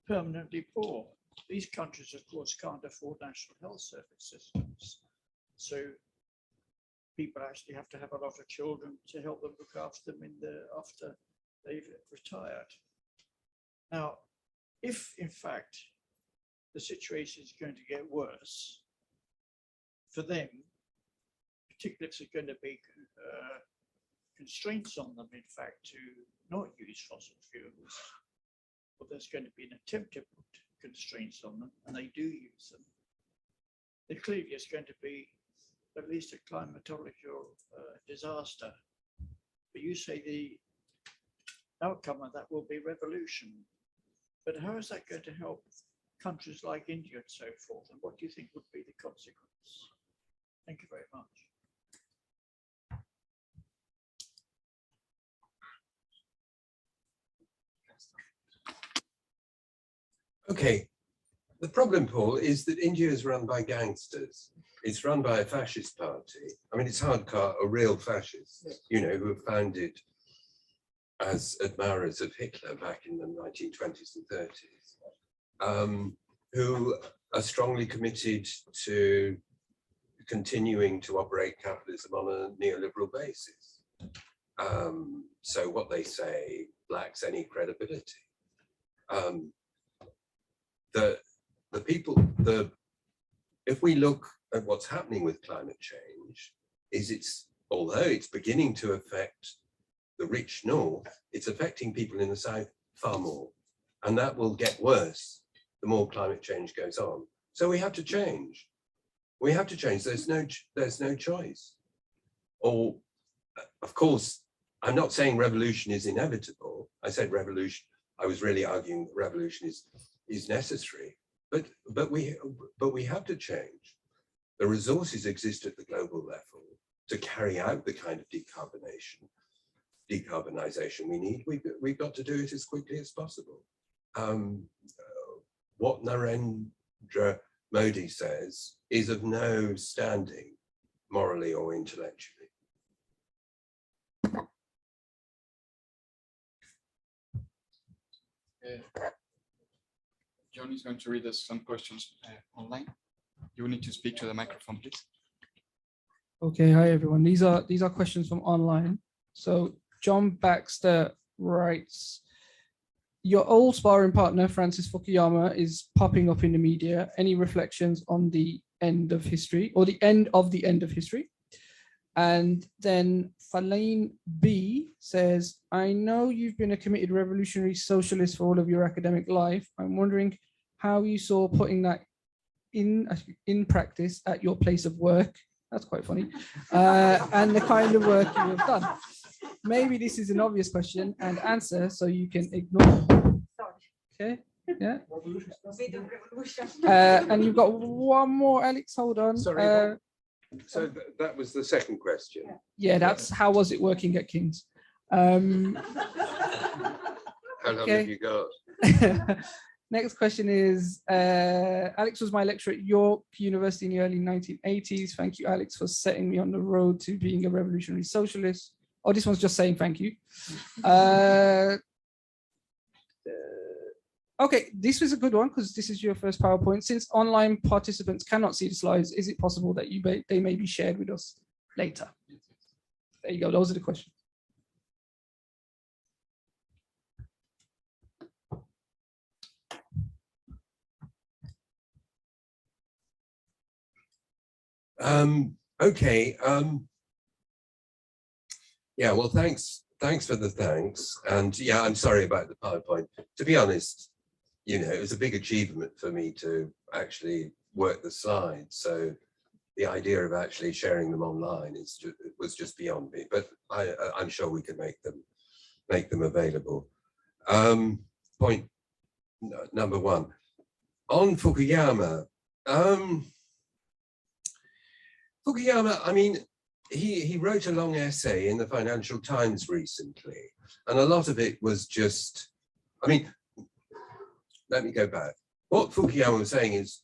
permanently poor. These countries, of course, can't afford national health service systems. So people actually have to have a lot of children to help them look after them after they've retired. Now, if in fact the situation is going to get worse for them, particularly if there's going to be constraints on them, in fact, to not use fossil fuels, or there's going to be an attempt to put constraints on them, and they do use them, then clearly it's going to be at least a climatological disaster. But you say the outcome of that will be revolution. But how is that going to help countries like India and so forth? And what do you think would be the consequence? Thank you very much. Okay, the problem, Paul, is that India is run by gangsters. It's run by a fascist party. I mean, it's hardcore, a real fascist, you know, who were founded as admirers of Hitler back in the 1920s and 30s, who are strongly committed to continuing to operate capitalism on a neoliberal basis. So what they say lacks any credibility. If we look at what's happening with climate change, although it's beginning to affect the rich north, it's affecting people in the south far more. And that will get worse the more climate change goes on. So we have to change. We have to change. There's no choice. Or, of course, I'm not saying revolution is inevitable. I said revolution. I was really arguing that revolution is necessary. But we have to change. The resources exist at the global level to carry out the kind of decarbonization we need. We've got to do it as quickly as possible. What Narendra Modi says is of no standing morally or intellectually. John is going to read us some questions online. You will need to speak to the microphone, please. Okay, hi everyone. These are questions from online. So John Baxter writes, your old sparring partner, Francis Fukuyama, is popping up in the media. Any reflections on the end of history or the end of history? And then Falaine B says, I know you've been a committed revolutionary socialist for all of your academic life. I'm wondering how you saw putting that in practice at your place of work. That's quite funny. And the kind of work you have done. maybe this is an obvious question and answer, so you can ignore. Okay. Yeah. And you've got one more, Alex. Hold on. Sorry. So that was the second question. Yeah, that's how was it working at King's? How long have you got? Next question is, Alex was my lecturer at York University in the early 1980s. Thank you, Alex, for setting me on the road to being a revolutionary socialist. Oh, this one's just saying thank you. Okay, this was a good one because this is your first PowerPoint. Since online participants cannot see the slides, is it possible that they may be shared with us later? There you go. Those are the questions. Okay. Yeah, well, thanks for the thanks. And yeah, I'm sorry about the PowerPoint. To be honest, you know, it was a big achievement for me to actually work the slides. So the idea of actually sharing them online was just beyond me, but I'm sure we could make them available. Point number one, on Fukuyama. Fukuyama, I mean, he wrote a long essay in the Financial Times recently, and a lot of it was just, I mean, let me go back. What Fukuyama was saying is,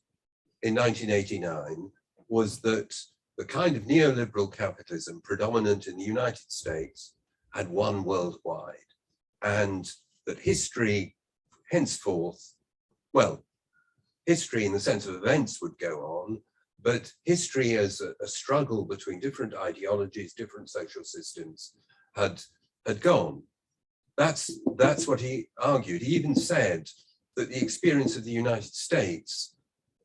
in 1989, was that the kind of neoliberal capitalism predominant in the United States had won worldwide, and that history henceforth, well, history in the sense of events would go on, but history as a struggle between different ideologies, different social systems had gone. That's what he argued. He even said that the experience of the United States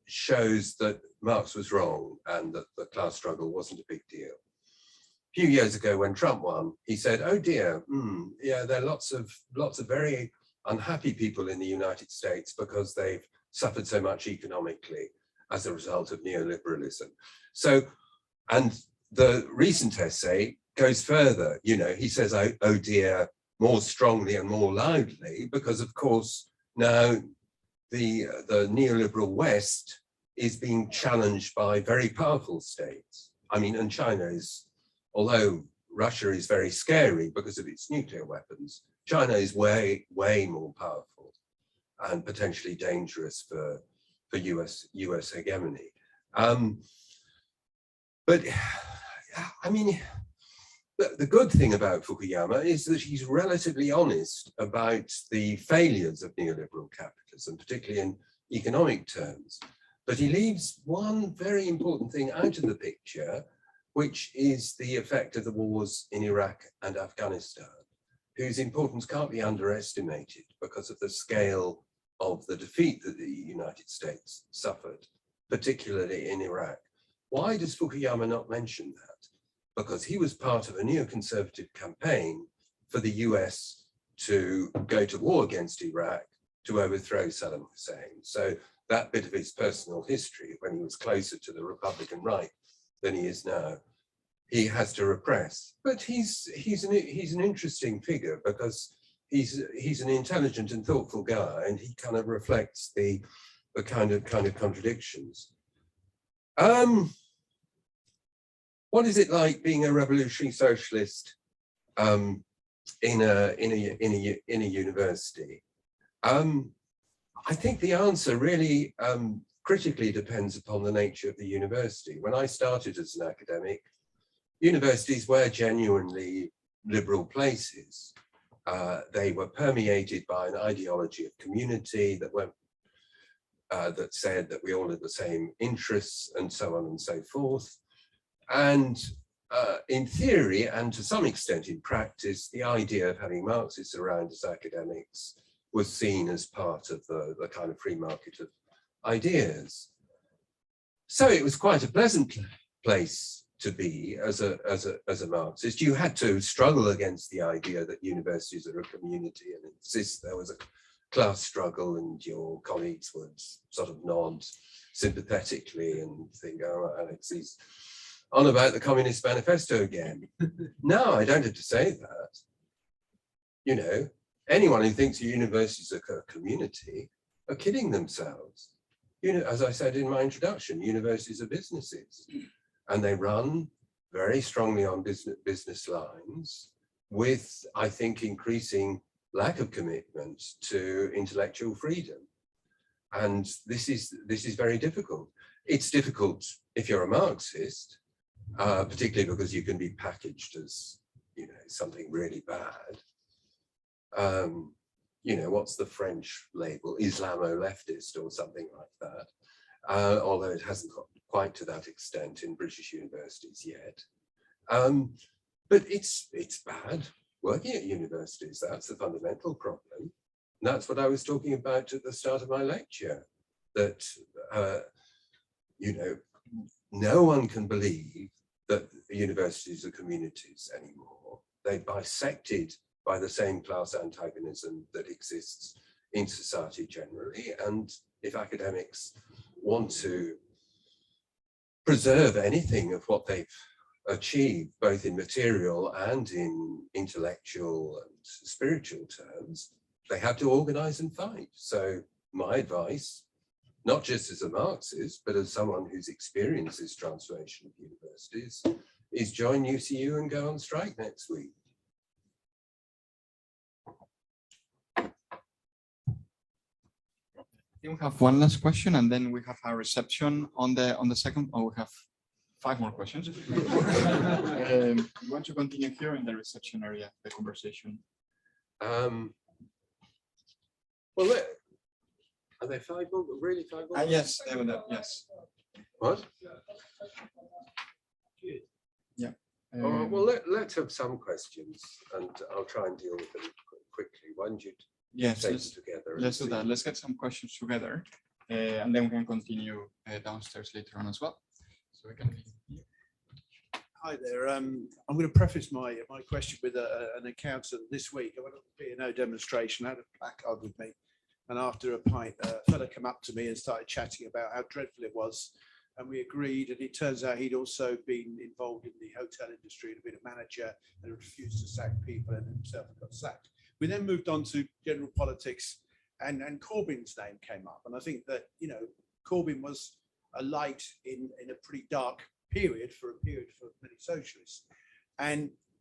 shows that Marx was wrong and that the class struggle wasn't a big deal. A few years ago when Trump won, he said, oh dear, yeah, there are lots of very unhappy people in the United States because they've suffered so much economically as a result of neoliberalism. So, and the recent essay goes further, you know, he says, oh dear, more strongly and more loudly, because of course, now the neoliberal West is being challenged by very powerful states. I mean, and China is, although Russia is very scary because of its nuclear weapons, China is way, way more powerful and potentially dangerous for US hegemony. But I mean, the good thing about Fukuyama is that he's relatively honest about the failures of neoliberal capitalism, particularly in economic terms. But he leaves one very important thing out of the picture, which is the effect of the wars in Iraq and Afghanistan, whose importance can't be underestimated because of the scale of the defeat that the United States suffered, particularly in Iraq. Why does Fukuyama not mention that? Because he was part of a neoconservative campaign for the US to go to war against Iraq to overthrow Saddam Hussein. So that bit of his personal history, when he was closer to the Republican right than he is now, he has to repress. But he's an interesting figure because he's an intelligent and thoughtful guy, and he kind of reflects the kind of contradictions. What is it like being a revolutionary socialist in a university? I think the answer really critically depends upon the nature of the university. When I started as an academic, universities were genuinely liberal places. They were permeated by an ideology of community that said that we all had the same interests and so on and so forth. And in theory, and to some extent in practice, the idea of having Marxists around as academics was seen as part of the kind of free market of ideas. So it was quite a pleasant place to be as a Marxist. You had to struggle against the idea that universities are a community and insist there was a class struggle, and your colleagues would sort of nod sympathetically and think, oh, Alex, he's on about the Communist Manifesto again. No, I don't have to say that. You know, anyone who thinks a university is a community are kidding themselves. You know, as I said in my introduction, universities are businesses, and they run very strongly on business lines with, I think, increasing lack of commitment to intellectual freedom. And this is very difficult. It's difficult if you're a Marxist, particularly because you can be packaged as, you know, something really bad. You know, what's the French label? Islamo-leftist or something like that. Although it hasn't got quite to that extent in British universities yet. But it's bad working at universities. That's the fundamental problem. And that's what I was talking about at the start of my lecture, that, you know, no one can believe that universities are communities anymore. They're bisected by the same class antagonism that exists in society generally. And if academics want to preserve anything of what they've achieved, both in material and in intellectual and spiritual terms, they have to organize and fight. So my advice, not just as a Marxist, but as someone who's experienced this transformation of universities, is join UCU and go on strike next week. We have one last question, and then we have a reception on the second. Oh, we have 5 more questions. We want to continue here in the reception area, the conversation. Well, are there 5 more? Really 5 more? Yes, yes. What? Yeah. All right, well, let's have some questions, and I'll try and deal with them quickly. Why don't you? Yes, together. Let's do that. Let's get some questions together, and then we can continue downstairs later on as well. So we can. Hi there. I'm going to preface my question with an account of this week. I went to the P&O demonstration. I had a placard with me, and after a pint, a fella came up to me and started chatting about how dreadful it was, and we agreed. And it turns out he'd also been involved in the hotel industry and been a manager and refused to sack people, and himself got sacked. We then moved on to general politics, and Corbyn's name came up. And I think that, you know, Corbyn was a light in a pretty dark period for many socialists.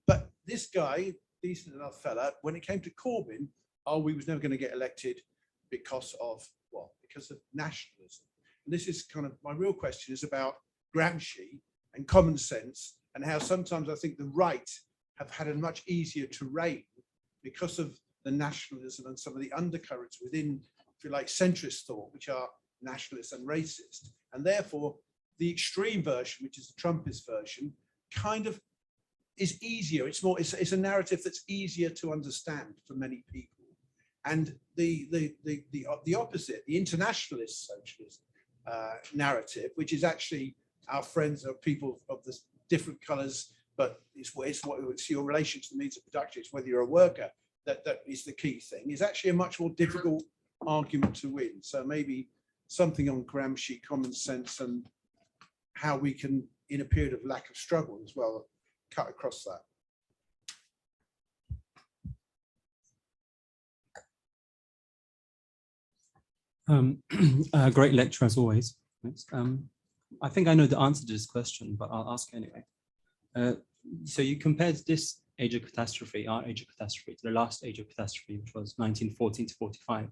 But this guy, decent enough fella, when it came to Corbyn, he was never going to get elected because of what? Because of nationalism. And this is kind of my real question is about Gramsci and common sense, and how sometimes I think the right have had a much easier terrain because of the nationalism and some of the undercurrents within, if you like, centrist thought, which are nationalist and racist. And therefore, the extreme version, which is the Trumpist version, kind of is easier. It's a narrative that's easier to understand for many people. And the opposite, the internationalist socialist narrative, which is actually our friends are people of the different colours, but it's your relation to the means of production. It's whether you're a worker that is the key thing. Is actually a much more difficult argument to win. So maybe something on Gramsci, common sense, and how we can, in a period of lack of struggle as well, cut across that. Great lecture as always. I think I know the answer to this question, but I'll ask anyway. So you compared this age of catastrophe, our age of catastrophe, to the last age of catastrophe, which was 1914 to 45.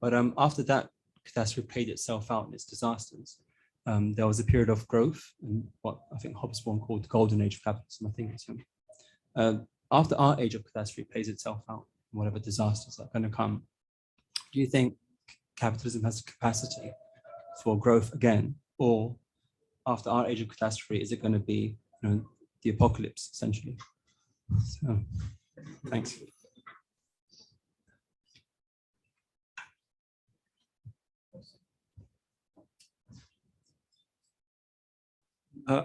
But after that catastrophe played itself out in its disasters, there was a period of growth in what I think Hobsbawm called the golden age of capitalism. I think it's him. After our age of catastrophe plays itself out, whatever disasters are going to come, do you think capitalism has the capacity for growth again, or after our age of catastrophe, is it going to be, you know, the apocalypse essentially? So, thanks.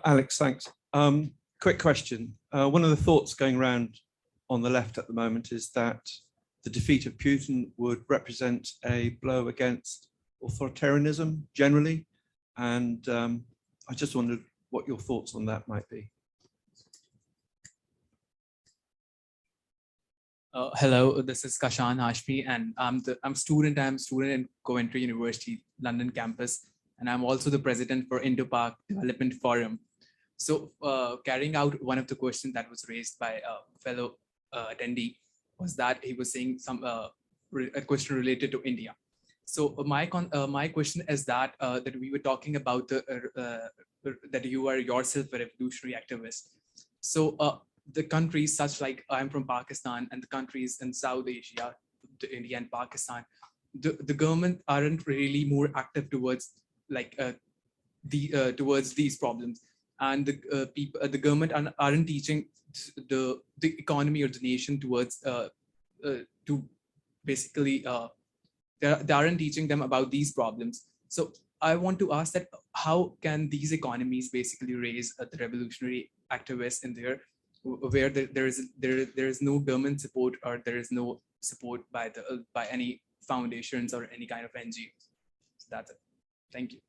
Alex, thanks. Quick question. One of the thoughts going around on the left at the moment is that the defeat of Putin would represent a blow against authoritarianism generally. And I just wondered what your thoughts on that might be. Hello, this is Kashan Hashmi, and I'm a student in Coventry University, London campus, and I'm also the president for Indo-Pak Development Forum. So carrying out one of the questions that was raised by a fellow attendee was that he was saying a question related to India. So my question is that we were talking about that you are yourself a revolutionary activist. So the countries such like I'm from Pakistan and the countries in South Asia, India and Pakistan, the government aren't really more active towards like towards these problems, and the government aren't teaching the economy or the nation towards to basically they aren't teaching them about these problems. So I want to ask that how can these economies basically raise the revolutionary activists in there, where there is no government support or there is no support by any foundations or any kind of NGOs. So that's it. Thank you.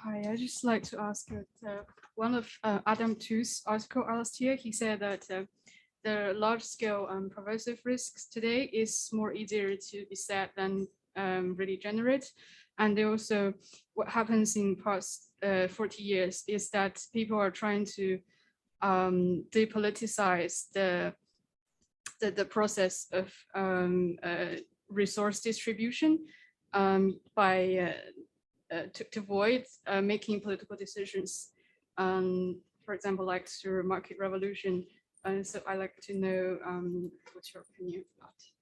Hi, I'd just like to ask one of Adam Too's article last year, he said that the large-scale pervasive risks today is more easier to be set than really generate. And also what happens in past 40 years is that people are trying to depoliticize the process of resource distribution by to avoid making political decisions, for example, like through market revolution. So I'd like to know what's your opinion about it.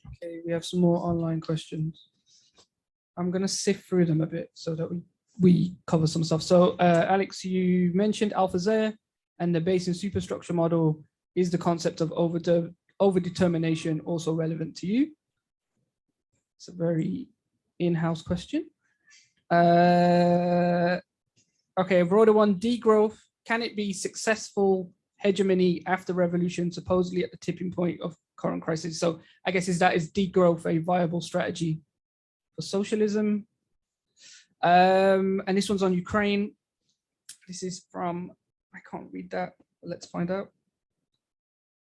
Okay, we have some more online questions. I'm going to sift through them a bit so that we cover some stuff. So Alex, you mentioned AlphaZer, and the Bayesian superstructure model. Is the concept of overdetermination also relevant to you? It's a very in-house question. Okay, a broader one, degrowth. Can it be successful hegemony after revolution, supposedly at the tipping point of current crisis? So I guess is degrowth a viable strategy for socialism? And this one's on Ukraine. This is from, I can't read that, but let's find out.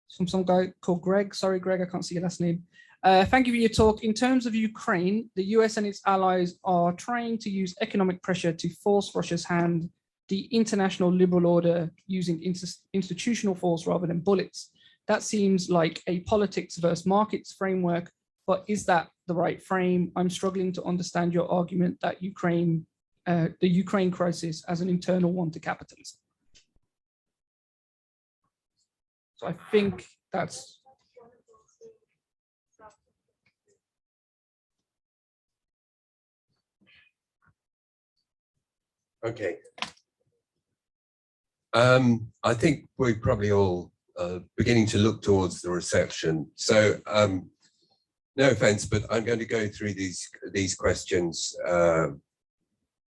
It's from some guy called Greg. Sorry, Greg, I can't see your last name. Thank you for your talk. In terms of Ukraine, the US and its allies are trying to use economic pressure to force Russia's hand, the international liberal order using institutional force rather than bullets. That seems like a politics versus markets framework, but is that the right frame? I'm struggling to understand your argument that the Ukraine crisis as an internal one to capitalism. So I think that's. Okay. I think we're probably all beginning to look towards the reception. So no offense, but I'm going to go through these questions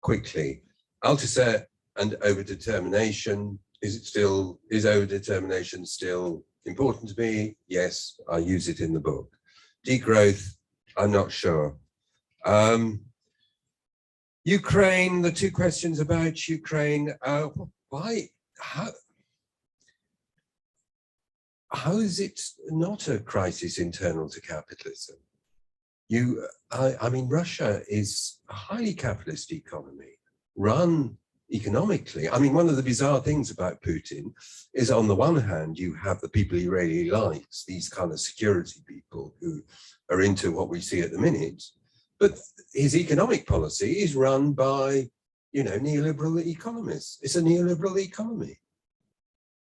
quickly. Althusser and overdetermination. Is overdetermination still important to me? Yes, I use it in the book. Degrowth, I'm not sure. Ukraine, the two questions about Ukraine. How is it not a crisis internal to capitalism? I mean, Russia is a highly capitalist economy, run economically. I mean, one of the bizarre things about Putin is, on the one hand, you have the people he really likes, these kind of security people who are into what we see at the minute, but his economic policy is run by, neoliberal economists. It's a neoliberal economy.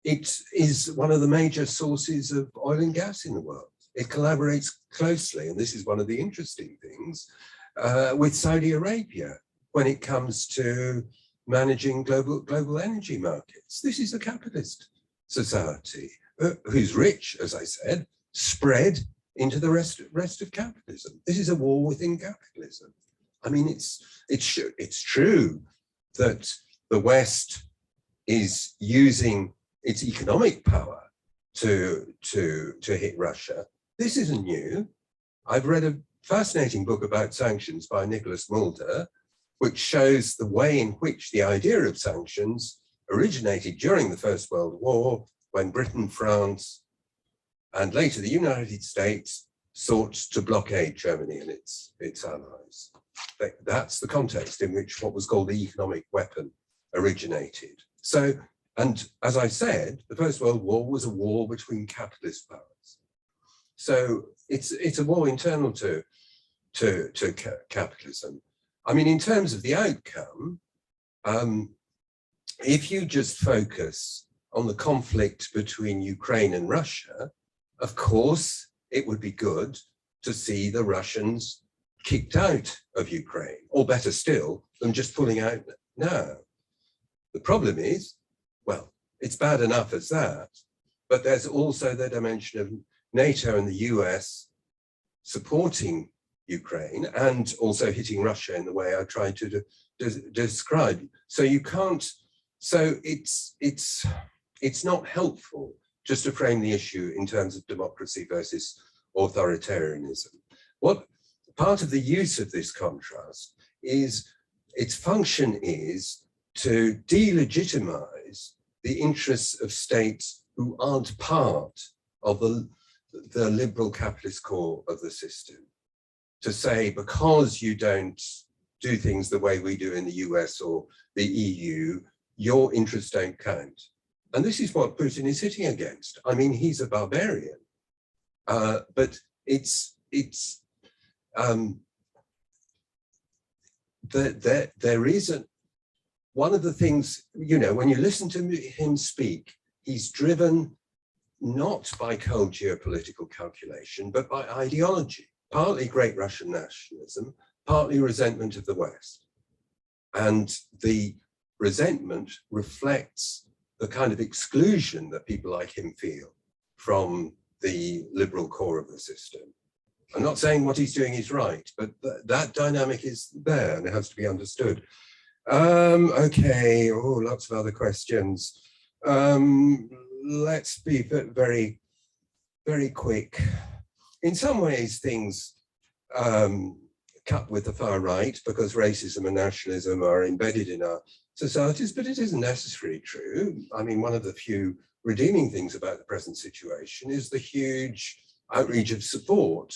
It is one of the major sources of oil and gas in the world. It collaborates closely, and this is one of the interesting things, with Saudi Arabia when it comes to managing global energy markets. This is a capitalist society who's rich, as I said, spread into the rest of capitalism. This is a war within capitalism. I mean, it's true that the West is using its economic power to hit Russia. This isn't new. I've read a fascinating book about sanctions by Nicholas Mulder, which shows the way in which the idea of sanctions originated during the First World War, when Britain, France, and later the United States sought to blockade Germany and its allies. That's the context in which what was called the economic weapon originated. So, and as I said, the First World War was a war between capitalist powers. So it's a war internal to capitalism. I mean, in terms of the outcome, if you just focus on the conflict between Ukraine and Russia, of course, it would be good to see the Russians kicked out of Ukraine, or better still, them just pulling out now. The problem is, well, it's bad enough as that, but there's also the dimension of NATO and the US supporting Ukraine and also hitting Russia in the way I tried to describe. So you can't, so it's not helpful just to frame the issue in terms of democracy versus authoritarianism. What part of the use of this contrast is, its function is to delegitimize the interests of states who aren't part of the liberal capitalist core of the system. To say, because you don't do things the way we do in the US or the EU, your interests don't count. And this is what Putin is hitting against. I mean, he's a barbarian, but there isn't, one of the things, you know, when you listen to him speak, he's driven not by cold geopolitical calculation, but by ideology, partly great Russian nationalism, partly resentment of the West. And the resentment reflects the kind of exclusion that people like him feel from the liberal core of the system. I'm not saying what he's doing is right, but that dynamic is there and it has to be understood. Okay, oh, lots of other questions. Let's be very, very quick. In some ways, things cut with the far right because racism and nationalism are embedded in our societies, but it isn't necessarily true. I mean, one of the few redeeming things about the present situation is the huge outreach of support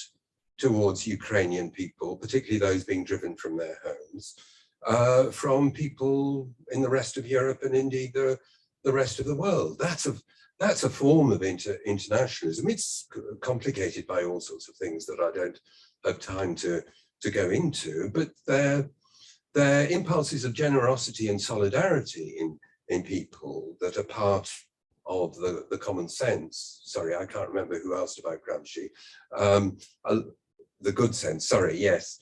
towards Ukrainian people, particularly those being driven from their homes, from people in the rest of Europe and indeed the rest of the world. That's a form of internationalism. It's complicated by all sorts of things that I don't have time to go into, but they're impulses of generosity and solidarity in people that are part of the common sense. Sorry, I can't remember who asked about Gramsci. The good sense, sorry, yes.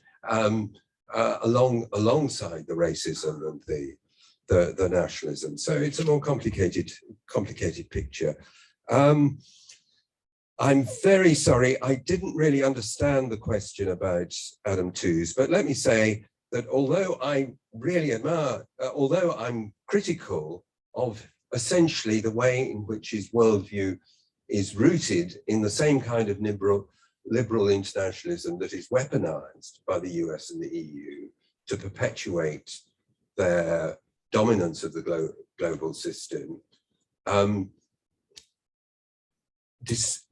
Alongside the racism and the nationalism. So it's a more complicated picture. I'm very sorry, I didn't really understand the question about Adam Tooze, but let me say that although I really admire, although I'm critical of essentially the way in which his worldview is rooted in the same kind of liberal internationalism that is weaponized by the US and the EU to perpetuate their dominance of the global system,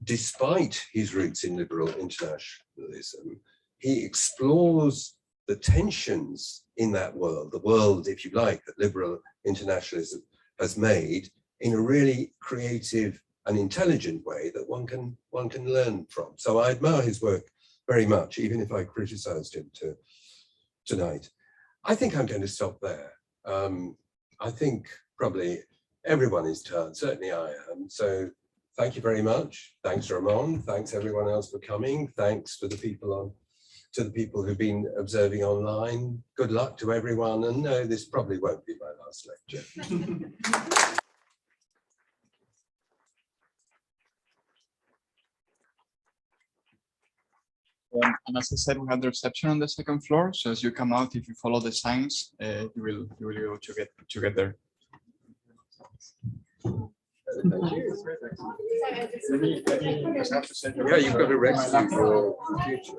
despite his roots in liberal internationalism, he explores the tensions in that world, the world, if you like, that liberal internationalism has made in a really creative and intelligent way that one can learn from. So I admire his work very much, even if I criticized him tonight. I think I'm going to stop there. I think probably everyone is tired, certainly I am. So thank you very much. Thanks, Ramon. Thanks everyone else for coming. Thanks to the people who've been observing online. Good luck to everyone. And no, this probably won't be my last lecture. And as I said, we have the reception on the second floor. So as you come out, if you follow the signs, you will be able to get there. Yeah, you've got to rescue your computer.